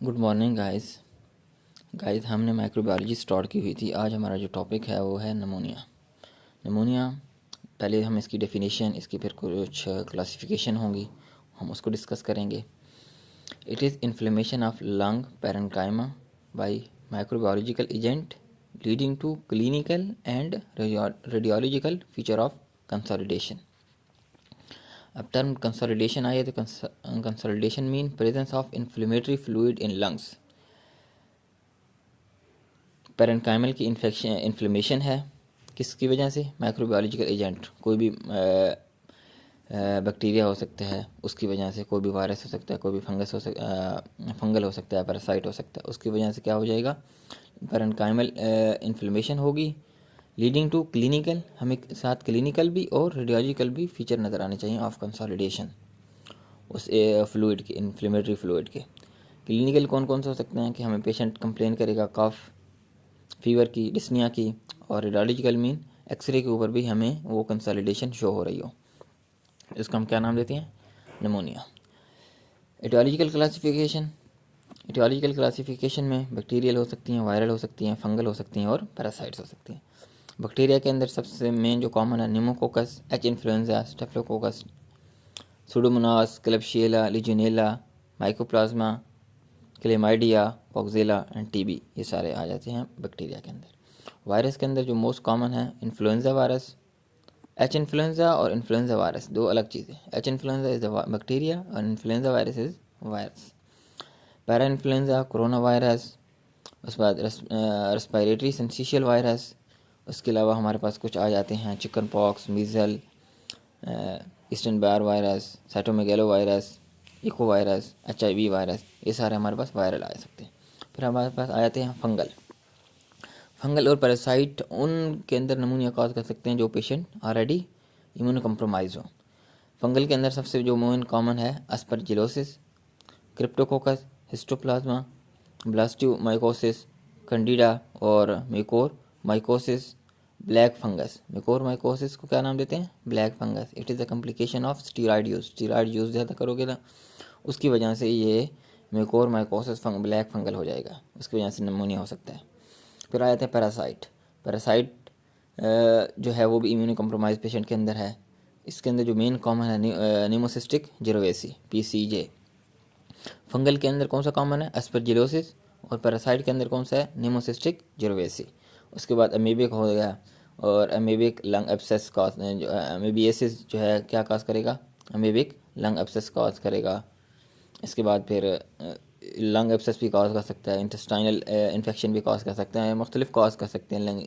Good morning guys हमने microbiology start की हुई थी। आज हमारा जो टॉपिक है वो है नमूनिया। पहले हम इसकी डेफिनेशन, इसकी फिर कुछ क्लासिफिकेशन होंगी, हम उसको डिस्कस करेंगे। It is inflammation of lung parenchyma by microbiological agent leading to clinical and radiological feature of consolidation. अब टर्म कंसोलिडेशन आए तो consolidation mean presence of inflammatory fluid in lungs. Parenchymal की इन्फ्लेमेशन है किसकी वजह से? माइक्रोबायोलॉजिकल एजेंट, कोई भी बैक्टीरिया हो सकता है उसकी वजह से, कोई भी वायरस हो सकता है, कोई भी फंगल हो सकता है, पैरासाइट हो सकता है, उसकी वजह से क्या हो जाएगा? पैरेन्काइमल इन्फ्लेमेशन होगी लीडिंग टू क्लिनिकल, हमें साथ क्लिनिकल भी और रेडियोलॉजिकल भी फीचर नज़र आने चाहिए ऑफ कंसोलिडेशन उस फ्लूइड के, इन्फ्लेमेटरी फ्लूइड के। क्लिनिकल कौन कौन से हो सकते हैं कि हमें पेशेंट कंप्लेन करेगा कफ, फीवर की, डिस्निया की, और रेडियोलॉजिकल मीन एक्सरे के ऊपर भी हमें वो कंसोलिडेशन शो हो रही हो, इसको हम क्या नाम देते हैं? निमोनिया। एटियोलॉजिकल क्लासिफिकेशन में बैक्टीरियल हो सकती हैं, वायरल हो सकती हैं, फंगल हो सकती हैं और पैरासाइट्स हो सकती हैं। बैक्टीरिया के अंदर सबसे मेन जो कॉमन है pneumococcus, H influenza, staphylococcus, pseudomonas, klebsiella, legionella, mycoplasma, chlamydia, coxiella and TB, ये सारे आ जाते हैं बैक्टीरिया के अंदर। वायरस के अंदर जो मोस्ट कॉमन है इन्फ्लुएंजा वायरस। एच इन्फ्लुएंजा और इन्फ्लुएंजा वायरस दो अलग चीज़ें। H influenza is the bacteria और influenza virus is virus. Parainfluenza, corona virus, उसके बाद रेस्पिरेटरी सिंसिशियल वायरस। उसके अलावा हमारे पास कुछ आ जाते हैं chicken pox, measles, Epstein Barr virus, cytomegalo virus, echo virus, HIV virus, ये सारे हमारे पास वायरल आ सकते हैं। फिर हमारे पास आ जाते हैं फंगल और पैरासाइट। उनके अंदर नमूनिया कॉज कर सकते हैं जो पेशेंट ऑलरेडी इम्यूनो कम्प्रोमाइज हो। फंगल के अंदर सबसे जो मोस्ट कॉमन है अस्परजिलोसिस, क्रिप्टोकोकस, हिस्टोप्लाज्मा, ब्लास्टोमाइकोसिस, कैंडिडा और म्यूकोरमाइकोसिस, ब्लैक फंगस। म्यूकोरमाइकोसिस को क्या नाम देते हैं? Black fungus. It is a complication of steroid use ज़्यादा करोगे ना उसकी वजह से ये म्यूकोरमाइकोसिस ब्लैक फंगल हो जाएगा, उसकी वजह से निमोनिया हो सकता है। फिर आ जाते हैं पैरासाइट जो है वो भी इम्यूनो कम्प्रोमाइज पेशेंट के अंदर है। इसके अंदर जो मेन कॉमन है निमोसिस्टिक जिरोवेसी, PCJ। फंगल के अंदर कौन सा कॉमन है? एस्परजिलोसिस। और पैरासाइट के अंदर कौन सा है? निमोसिस्टिक जिरोवेसी। उसके बाद अमीबिक हो गया, और अमीबिक लंग एब्सेस कॉज, जो अमीबियासिस जो है क्या कॉज करेगा? अमीबिक लंग एब्सेस कॉज करेगा। इसके बाद फिर लंग एब्सेस भी कॉज कर सकता है, इंटेस्टाइनल इन्फेक्शन भी कॉज कर सकता है, मुख्तलिफ कॉज कर सकते हैं लंग।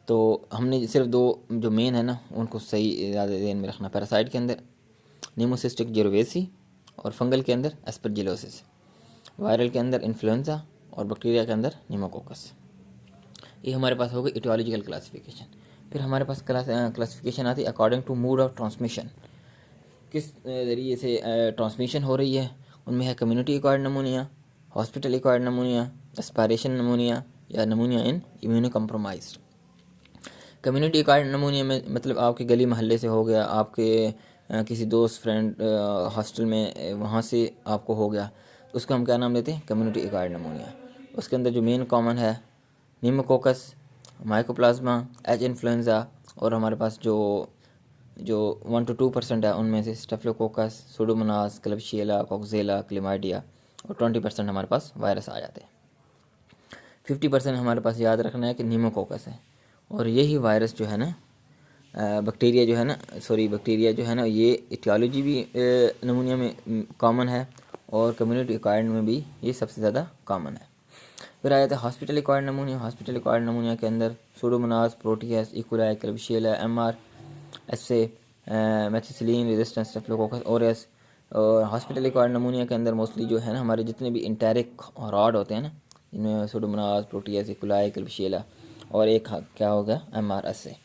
तो हमने सिर्फ दो जो मेन है ना उनको सही ज़्यादा ध्यान में रखना। पैरासाइट के अंदर निमोसिस्टिक जिरोवेसी और फंगल के अंदर एस्परजिलोसिस, वायरल के अंदर इन्फ्लुएंजा और बैक्टीरिया के अंदर निमोकोकस। ये हमारे पास हो गई इटियोलॉजिकल क्लासिफिकेशन। फिर हमारे पास क्लासिफिकेशन आती है according to mode of transmission, किस ज़रिए से ट्रांसमिशन हो रही है। उनमें है community acquired pneumonia, hospital acquired pneumonia, aspiration pneumonia या pneumonia in immunocompromised. Community acquired pneumonia में मतलब आपके गली मोहल्ले से हो गया, आपके किसी दोस्त फ्रेंड हॉस्टल में वहाँ से आपको हो गया, उसको हम क्या नाम देते हैं? Community acquired नमूनिया। उसके अंदर जो मेन कॉमन है निमोकोकस, माइकोप्लाज्मा, एच इन्फ्लुएंजा, और हमारे पास जो जो 1 to 2% है उनमें से स्टेफिलोकोकस, सुडोमोनास, क्लेब्शियला, कॉक्सेला, क्लेमाइडिया, और 20% हमारे पास वायरस आ जाते हैं। 50% हमारे पास याद रखना है कि निमोकोकस है। और यही वायरस जो है ना बैक्टीरिया जो है ना ये इटियोलॉजी भी नमूनिया में कॉमन है, और कम्युनिटी एक्वायर्ड में भी ये सबसे ज़्यादा कॉमन है। फिर आ जाता है hospital acquired pneumonia. Hospital acquired pneumonia के अंदर pseudomonas, proteus, E coli, klebsiella, MR, SA, methicillin resistance, staphylococcus aureus. और हॉस्पिटल एक्वायर्ड नमूनिया के अंदर मोस्टली जो है ना हमारे जितने भी इंटेरिक रॉड होते हैं ना, इनमें सुडोमोनास, प्रोटियस, इकोलाई, क्लेब्शियला, और एक क्या हो गया MR, एसए,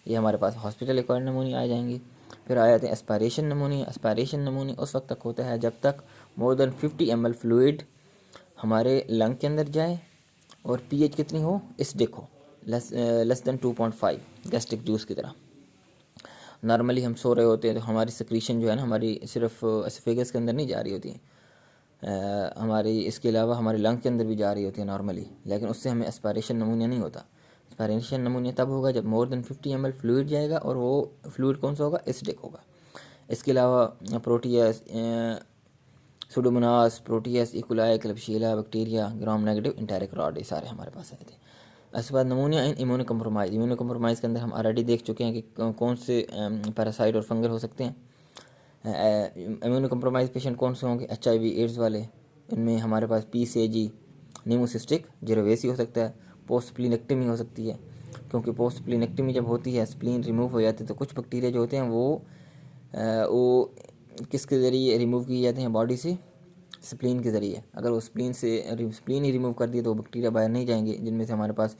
ये हमारे पास हॉस्पिटल एक्वायर्ड नमूनिया आ जाएंगी। फिर आ जाते हैं एस्पायरेशन नमूनिया। एस्पायरेशन नमूनिया उस वक्त तक होता है जब तक मोर देन 50 ml फ्लूइड हमारे लंग के अंदर जाए और pH कितनी हो? एसिडिक हो, लेस देन 2.5, गैस्ट्रिक जूस की तरह। नॉर्मली हम सो रहे होते हैं तो हमारी सिक्रीशन जो है ना हमारी सिर्फ एसोफेगस के अंदर नहीं जा रही होती है, हमारी इसके अलावा हमारे लंग के अंदर भी जा रही होती है नॉर्मली, लेकिन उससे हमें एस्पायरेशन नमूनिया नहीं होता। एस्पायरेशन नमूनिया तब होगा जब मोर देन 50 ml फ्लूइड जाएगा, और वो फ्लूइड कौन सा होगा, एसिडिक होगा। इसके अलावा proteus, pseudomonas, proteus, E coli, klebsiella bacteria, gram negative, enteric rod, ये सारे हमारे पास आए थे। उसके बाद pneumonia in immunocompromised. Immunocompromised के अंदर हम ऑलरेडी देख चुके हैं कि कौन से पैरासाइट और फंगल हो सकते हैं। इम्यूनो कम्प्रोमाइज़ पेशेंट कौन से होंगे, HIV एड्स वाले। इनमें हमारे पास PCG, न्यूमोसिस्टिक जिरोवेसी हो सकता है। पोस्ट स्प्लीनेक्टमी हो सकती है, क्योंकि पोस्ट स्प्लीनेक्टमी जब होती है, स्प्लीन रिमूव हो जाती है, तो कुछ बैक्टीरिया जो होते हैं वो किसके ज़रिए रिमूव किए जाते हैं बॉडी से, स्प्लीन के ज़रिए। अगर वो स्प्लीन ही रिमूव कर दिए तो बैक्टीरिया बाहर नहीं जाएंगे, जिनमें से हमारे पास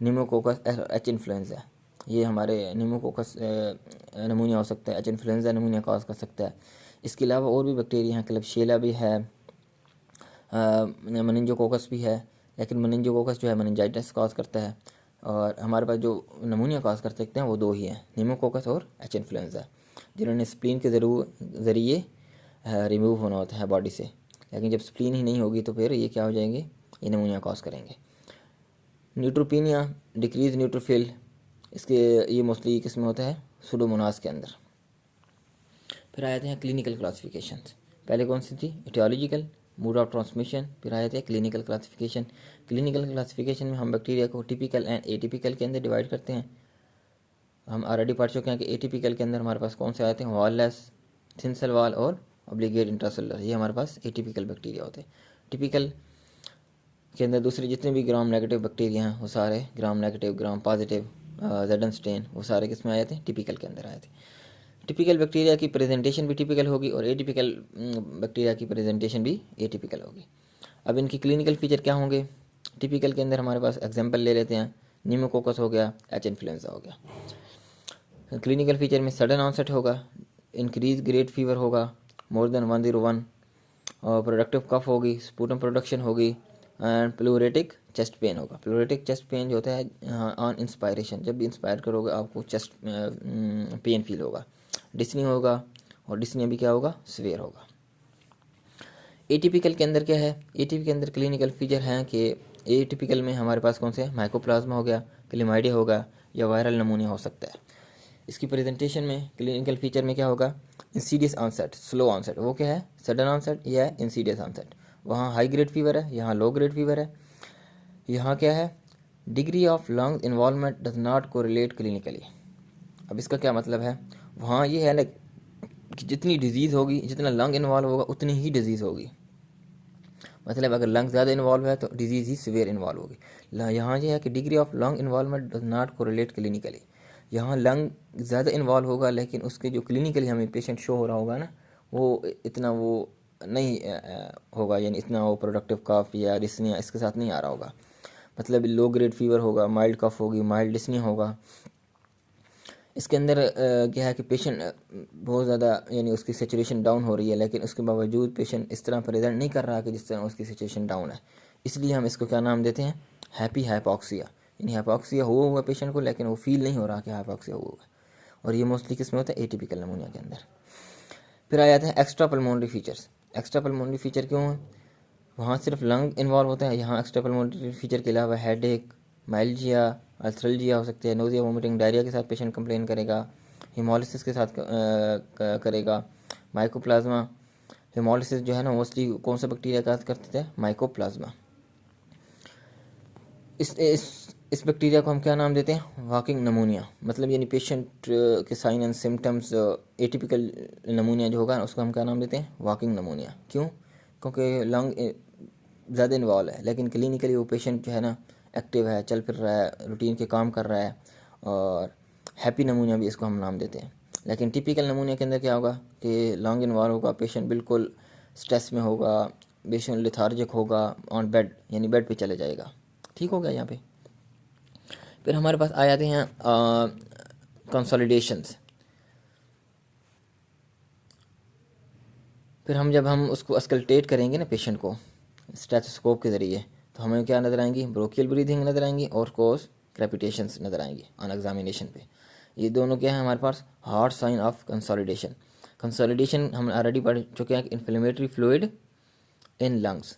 निमोकोकस H इन्फ्लुएंजा, ये हमारे निमोकोकस नमूनिया हो सकता है, H इन्फ्लुएंजा नमूनिया कॉज कर सकता है। इसके अलावा और भी बैक्टीरिया हैं, क्लबशीला भी है, मेनिंजोकोकस भी है, लेकिन मेनिंजोकोकस जो है मेनिंजाइटिस कॉज करता है। और हमारे पास जो नमूनिया कॉज कर सकते हैं वो दो ही हैं, निमोकोकस और H इन्फ्लुएंजा, जिन्होंने स्प्लीन के ज़रिए रिमूव होना होता है बॉडी से। लेकिन जब स्प्लीन ही नहीं होगी तो फिर ये क्या हो जाएंगे, ये नमूनिया कॉज करेंगे। न्यूट्रोपीनिया, डिक्रीज न्यूट्रोफिल, इसके ये मोस्टली किस में होता है, सुडोमोनास के अंदर। फिर आ जाते हैं क्लिनिकल क्लासिफिकेशंस। पहले कौन सी थी, इटियोलॉजिकल, मोड ऑफ ट्रांसमिशन, फिर आ जाते हैं क्लिनिकल क्लासिफिकेशन। क्लिनिकल क्लासिफिकेशन में हम बैक्टीरिया को टिपिकल एंड एटिपिकल के अंदर डिवाइड करते हैं। हम ऑलरेडी पढ़ चुके हैं कि एटिपिकल के अंदर हमारे पास कौन से आते हैं, वॉललेस, थिन सेल वॉल और ऑब्लिगेट इंट्रासेलुलर, ये हमारे पास एटिपिकल बैक्टीरिया होते हैं। टिपिकल के अंदर दूसरे जितने भी ग्राम नेगेटिव बैक्टीरिया हैं वो सारे ग्राम नेगेटिव, ग्राम पॉजिटिव, ज़ेडन स्टेन, वो सारे किस में आए थे, टिपिकल के अंदर आए थे। टिपिकल बैक्टीरिया की प्रेजेंटेशन भी टिपिकल होगी और एटिपिकल बैक्टीरिया की प्रेजेंटेशन भी एटिपिकल होगी। अब इनकी क्लिनिकल फीचर क्या होंगे, टिपिकल के अंदर हमारे पास एग्जाम्पल ले लेते हैं, न्यूमोकोकस हो गया, H इन्फ्लुएंजा हो गया। क्लिनिकल फीचर में सडन ऑनसेट होगा, इंक्रीज ग्रेड फीवर होगा, मोर देन 101, और प्रोडक्टिव कफ होगी, स्पूटम प्रोडक्शन होगी, एंड प्लूरेटिक चेस्ट पेन होगा। प्लूरेटिक चेस्ट पेन जो होता है ऑन इंस्पायरेशन, जब भी इंस्पायर करोगे आपको चेस्ट पेन फील होगा। डिस्नी होगा, और डिस्नी भी क्या होगा, स्वेयर होगा। एटिपिकल के अंदर क्या है, एटिपिकल के अंदर क्लिनिकल फीचर हैं कि एटिपिकल में हमारे पास कौन से, माइकोप्लाज्मा हो गया, क्लेमाइडिया होगा, या वायरल नमूनिया हो सकता है। इसकी प्रेजेंटेशन में क्लिनिकल फीचर में क्या होगा, इंसीडियस ऑनसेट, स्लो ऑनसेट, वो क्या है, सडन ऑनसेट, या इंसीडियस ऑनसेट। वहाँ हाई ग्रेड फीवर है, यहाँ लो ग्रेड फीवर है। यहाँ क्या है, degree of lung involvement does not correlate clinically. अब इसका क्या मतलब है, वहाँ ये है ना कि जितनी डिजीज़ होगी, जितना लंग इन्वॉल्व होगा उतनी ही डिजीज़ होगी। मतलब अगर लंग ज़्यादा इन्वॉल्व है तो डिजीज़ ही सीवियर इन्वॉल्व होगी। यहाँ ये है कि degree of lung involvement does not correlate clinically. यहाँ लंग ज़्यादा इन्वॉल्व होगा, लेकिन उसके जो क्लिनिकली हमें पेशेंट शो हो रहा होगा ना, वो इतना वो नहीं होगा, यानी इतना वो प्रोडक्टिव कफ या डिस्निया इसके साथ नहीं आ रहा होगा। मतलब लो ग्रेड फीवर होगा, माइल्ड कफ होगी, माइल्ड डिस्निया होगा। इसके अंदर क्या है कि पेशेंट बहुत ज़्यादा, यानी उसकी सिचुएशन डाउन हो रही है, लेकिन उसके बावजूद पेशेंट इस तरह प्रेजेंट नहीं कर रहा कि जिस तरह उसकी सिचुएशन डाउन है। इसलिए हम इसको क्या नाम देते हैं, हैप्पी हाइपॉक्सिया। यानी हाइपॉक्सिया हुआ पेशेंट को, लेकिन वो फील नहीं हो रहा कि हाइपॉक्सिया हुआ है। और ये मोस्टली किस में होता है, एटिपिकल नमूनिया के अंदर। फिर आ जाते हैं extra pulmonary features. Extra pulmonary feature क्यों है, वहाँ सिर्फ लंग इन्वॉल्व होता है, यहाँ एक्स्ट्रा पल्मोनरी फीचर के अलावा हेडेक, माइल्जिया, अल्थ्रल्जिया हो सकती है, नोजिया, वोमिटिंग, डायरिया के साथ पेशेंट कंप्लेन करेगा, हिमोलिसिस के साथ करेगा, माइकोप्लाज्मा। हिमोलिसिस जो है ना मोस्टली कौन सा बैक्टीरिया का करते थे, माइकोप्लाज्मा। इस बैक्टीरिया को हम क्या नाम देते हैं, वॉकिंग नमूनिया। मतलब यानी पेशेंट के sign and symptoms, atypical pneumonia जो होगा उसको हम क्या नाम देते हैं, वॉकिंग नमूनिया। क्यों, क्योंकि लंग ज़्यादा इन्वॉल्व है, लेकिन क्लिनिकली वो पेशेंट जो है ना एक्टिव है, चल फिर रहा है, रूटीन के काम कर रहा है, और हैप्पी नमूनिया भी इसको हम नाम देते हैं। लेकिन टिपिकल नमूनिया के अंदर क्या होगा कि लंग इन्वॉल्व होगा, पेशेंट बिल्कुल स्ट्रेस में होगा, पेशेंट लिथार्जिक होगा, ऑन बेड, यानी बेड पे चले जाएगा। ठीक हो गया यहाँ पे। फिर हमारे पास आ जाते हैं कंसोलिडेशंस। फिर जब हम उसको अस्कल्टेट करेंगे ना पेशेंट को स्टेथोस्कोप के ज़रिए, तो हमें क्या नज़र आएंगी, ब्रोकियल ब्रीथिंग नज़र आएंगी और कोर्स क्रेपिटेशंस नज़र आएंगी ऑन एग्जामिनेशन पे। ये दोनों क्या है हमारे पास, hard sign of consolidation. Consolidation हम ऑलरेडी पढ़ चुके हैं कि इन्फ्लेमेटरी फ्लूइड इन लंग्स।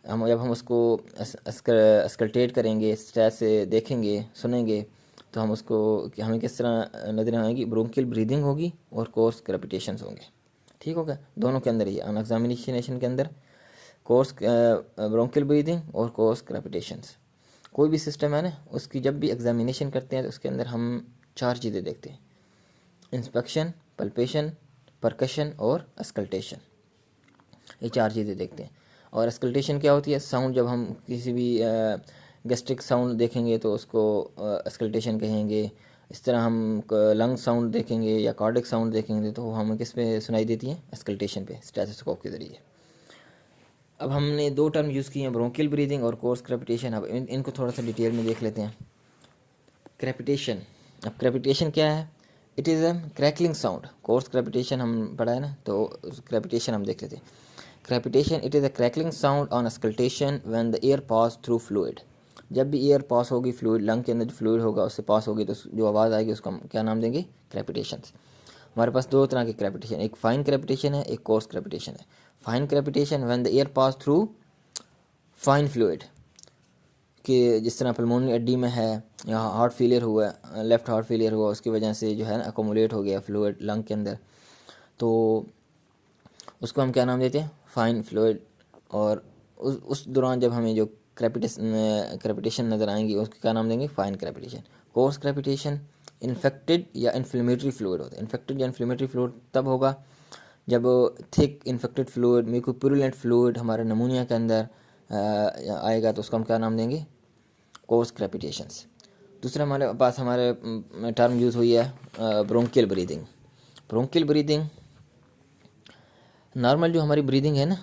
जब हम उसको अस्कल्टेट करेंगे, स्ट्रेस से देखेंगे, सुनेंगे, तो हम उसको कि हमें किस तरह नजर आएगी, ब्रोंकियल ब्रीदिंग होगी और कोर्स क्रेपिटेशंस होंगे। ठीक होगा, दोनों के अंदर ही अन एग्जामिनेशन के अंदर कोर्स ब्रोंकियल ब्रीदिंग और कोर्स क्रेपिटेशंस। कोई भी सिस्टम है ना, उसकी जब भी एग्जामिनेशन करते हैं तो उसके अंदर हम 4 चीज़ें देखते हैं, इंस्पेक्शन, पल्पेशन, परकशन और अस्कल्टेशन। ये 4 चीज़ें देखते हैं। और अस्कल्टेशन क्या होती है, साउंड, जब हम किसी भी गैस्ट्रिक साउंड देखेंगे तो उसको अस्कल्टेशन कहेंगे। इस तरह हम लंग साउंड देखेंगे या कार्डिक साउंड देखेंगे तो हमें किस पे सुनाई देती है, अस्कल्टेशन पे, स्टेथोस्कोप के ज़रिए। अब हमने 2 टर्म यूज़ किए हैं, ब्रोंकियल ब्रीदिंग और कोर्स क्रेपिटेशन। अब इनको थोड़ा सा डिटेल में देख लेते हैं। क्रेपिटेशन, अब क्रेपिटेशन क्या है, it is a crackling sound. Course crepitation हम पढ़ा है ना, तो क्रेपिटेशन हम देख लेते हैं। Crepitation, it is a crackling sound on auscultation when the air pass through fluid. जब भी एयर पास होगी, फ्लूइड लंग के अंदर जो फ्लूइड होगा उससे पास होगी तो जो आवाज़ आएगी उसको हम क्या नाम देंगे, क्रेपिटेशंस। हमारे पास 2 तरह के क्रेपिटेशन, एक फाइन क्रेपिटेशन है, एक कोर्स क्रेपिटेशन है। Fine crepitation when the air pass through fine fluid, कि जिस तरह पल्मोनरी हड्डी में है, या हार्ट फेलियर हुआ, लेफ्ट हार्ट फेलियर हुआ, उसकी वजह से जो है ना अकोमुलेट हो गया फ्लूइड लंग के अंदर, तो उसको हम क्या नाम देते हैं, फाइन फ्लूइड। और उस दौरान जब हमें जो क्रेपिटेशन नज़र आएंगी उसको क्या नाम देंगे, fine crepitation. Course crepitation infected या इन्फ्लेमेटरी फ्लूइड होता है। इन्फेक्टेड या इन्फ्लेमेटरी फ्लूइड तब होगा जब थिक इन्फेक्टेड फ्लूइड, म्यूकोपुरुलेंट फ्लूइड हमारे नमूनिया के अंदर आएगा तो उसको हम क्या नाम देंगे, कोर्स क्रेपिटेशंस। दूसरा हमारे पास हमारे टर्म यूज़ हुई है bronchial breathing. Bronchial breathing, normal जो हमारी ब्रीदिंग है ना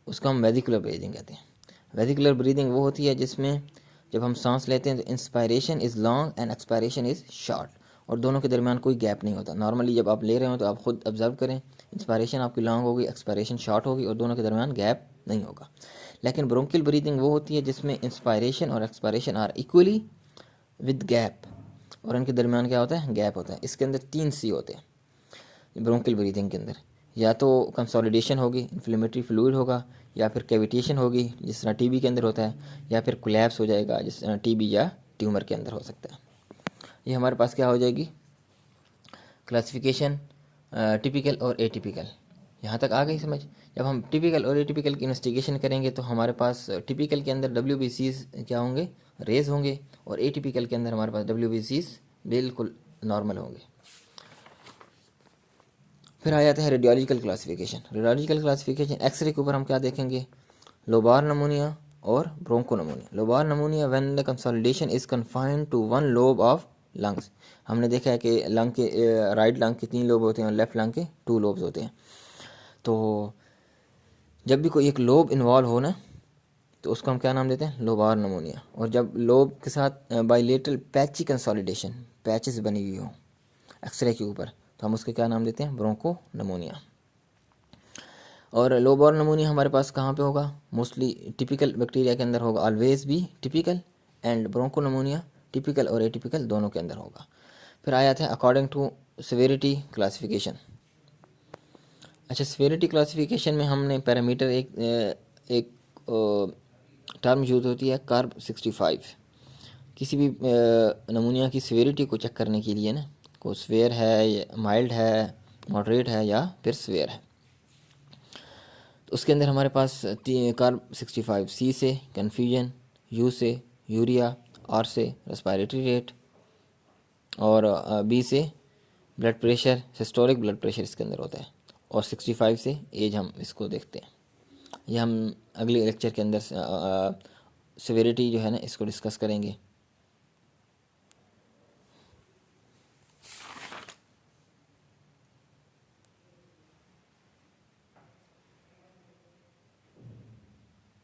उसको हम वेजिकुलर ब्रीदिंग कहते हैं। वेजिकुलर ब्रीदिंग वो होती है जिसमें जब हम सांस लेते हैं तो inspiration is long and expiration is short, और दोनों के दरमियान कोई गैप नहीं होता। नॉर्मली जब आप ले रहे हो तो आप खुद ऑब्जर्व करें, इंस्पायरेशन आपकी लॉन्ग होगी, एक्सपायरेशन शॉर्ट होगी, और दोनों के दरमियान गैप नहीं होगा। लेकिन ब्रोंकियल ब्रीदिंग वो होती है जिसमें इंस्पायरेशन और expiration are equally with gap, और इनके दरमियान क्या होता है, गैप होता है। इसके अंदर 3 सी होते हैं ब्रोंकियल ब्रीदिंग के अंदर, या तो कंसोलिडेशन होगी, इन्फ्लेमेटरी फ्लूइड होगा, या फिर कैविटेशन होगी जिस तरह टीबी के अंदर होता है, या फिर कोलैप्स हो जाएगा जिस तरह टीबी या ट्यूमर के अंदर हो सकता है। ये हमारे पास क्या हो जाएगी, क्लासिफिकेशन टिपिकल और एटिपिकल। यहाँ तक आ गई समझ। जब हम टिपिकल और एटिपिकल की इन्वेस्टिगेशन करेंगे तो हमारे पास टिपिकल के अंदर WBCs क्या होंगे, रेज होंगे, और एटिपिकल के अंदर हमारे पास WBCs बिल्कुल नॉर्मल होंगे। फिर आ जाता है radiological classification. Radiological classification, x-ray के ऊपर हम क्या देखेंगे, लोबार नमूनिया और broncho pneumonia. Lobar pneumonia when the consolidation is confined to 1 lobe of lungs. हमने देखा है कि लंग के राइट लंग के 3 लोब होते हैं और लेफ्ट लंग के 2 लोब्स होते हैं। तो जब भी कोई एक लोब इन्वॉल्व हो ना तो उसको हम क्या नाम देते हैं, लोबार नमूनिया। और जब लोब के साथ बाइलेटरल पैची कंसोलिडेशन, पैचेस बनी हुई हो एक्सरे के ऊपर, तो हम उसके क्या नाम देते हैं, ब्रोंको नमूनिया। और लोबार नमूनिया हमारे पास कहाँ पे होगा, मोस्टली टिपिकल बैक्टीरिया के अंदर होगा, ऑलवेज भी typical, and broncho pneumonia typical और एटिपिकल दोनों के अंदर होगा। फिर आया था अकॉर्डिंग टू सेवेरिटी क्लासिफिकेशन। अच्छा, सेवेरिटी क्लासिफिकेशन में हमने पैरामीटर एक टर्म यूज होती है, कर्व 65। किसी भी नमूनिया की सेवेरिटी को चेक करने के लिए ना, को स्वेयर है, माइल्ड है, मॉडरेट है, या फिर स्वेयर है, तो उसके अंदर हमारे पास कर्व 65, सी से कन्फ्यूजन, यू से यूरिया, आर से रेस्पिरेटरी रेट, और बी से blood pressure, systolic blood pressure इसके अंदर होता है, और 65 से एज हम इसको देखते हैं। ये हम अगले लेक्चर के अंदर सेवेरिटी जो है ना इसको डिस्कस करेंगे।